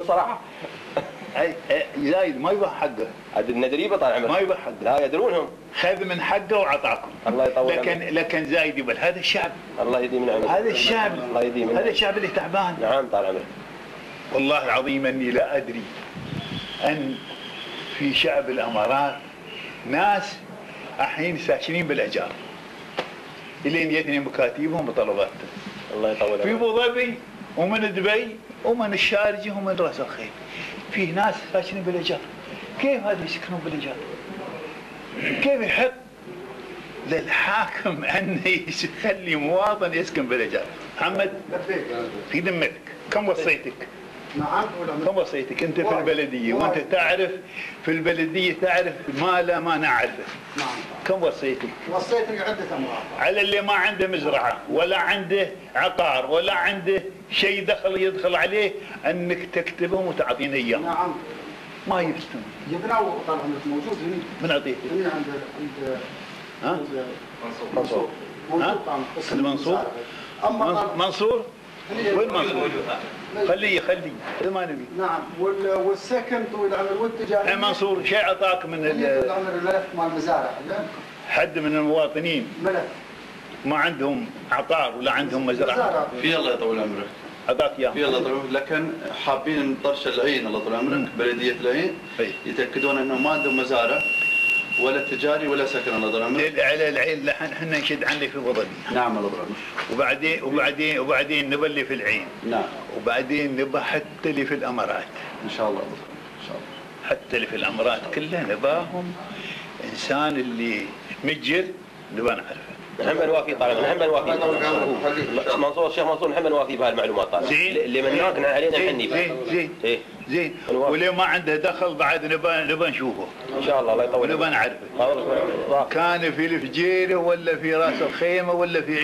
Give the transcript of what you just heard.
صراحه زايد ما يبغى حقه. عاد الندريبه طال عمرك ما يبغى حقه. لا يدرونهم. خذ من حقه وعطاكم. الله يطول لكن زايد يبغى هذا الشعب. الله يديم من عمرك. هذا الشعب. الله يديم هذا الشعب اللي تعبان. نعم طال عمرك. والله العظيم اني لا ادري ان في شعب الامارات ناس الحين ساكنين بالاجار. الين جتني مكاتبهم وطلباتهم. الله يطول في ابو ظبي ومن دبي ومن الشارجه ومن راس الخيل. فيه ناس ساكنين بالاجار. كيف هذا يسكنون بالاجار؟ كيف يحق للحاكم ان يخلي مواطن يسكن بالاجار؟ محمد في ذمتك كم وصيتك؟ نعم. كم وصيتك انت في البلديه وانت تعرف في البلديه تعرف ما لا ما نعرفه. نعم. كم وصيتك؟ وصيتك عده اموال. على اللي ما عنده مزرعه ولا عنده عقار ولا عنده شيء يدخل عليه انك تكتبهم وتعطينا اياه. نعم. ما يفتن. جبناه طال عمرك موجود هنا. من اعطيته؟ هنا عند منصور. موجود طال منصور؟ اما منصور؟ وين منصور؟ خليه ما نبي. نعم. والسكن طويل العمر والتجاري. منصور شيء اعطاك من طويل العمر الملف مال المزارع. حد من المواطنين ملف ما عندهم عقار ولا عندهم مزرعه؟ في الله يطول عمرك. اعطاك اياه. في الله يطول عمرك، لكن حابين طرش العين الله يطول عمرك، بلديه العين يتاكدون انه ما عندهم مزارع ولا تجاري ولا سكن الله يطول عمرك. على العين احنا نشد عنك في ابو ظبي. نعم الله يطول عمرك. وبعدين نبى اللي في العين. نعم. وبعدين نبى حتى اللي في الامارات. ان شاء الله ان شاء الله. حتى اللي في الامارات كلها نباهم انسان اللي متجر نبى نعرفه. نحن بنوافي طال نحن بنوافي منصور الشيخ منصور نحن بنوافي بهالمعلومات طال اللي من ناقنا علينا نحني زين واللي ما عنده دخل بعد نبى نشوفه ان شاء الله. الله يطول نبى نعرفه كان في الفجيره ولا في راس الخيمه ولا في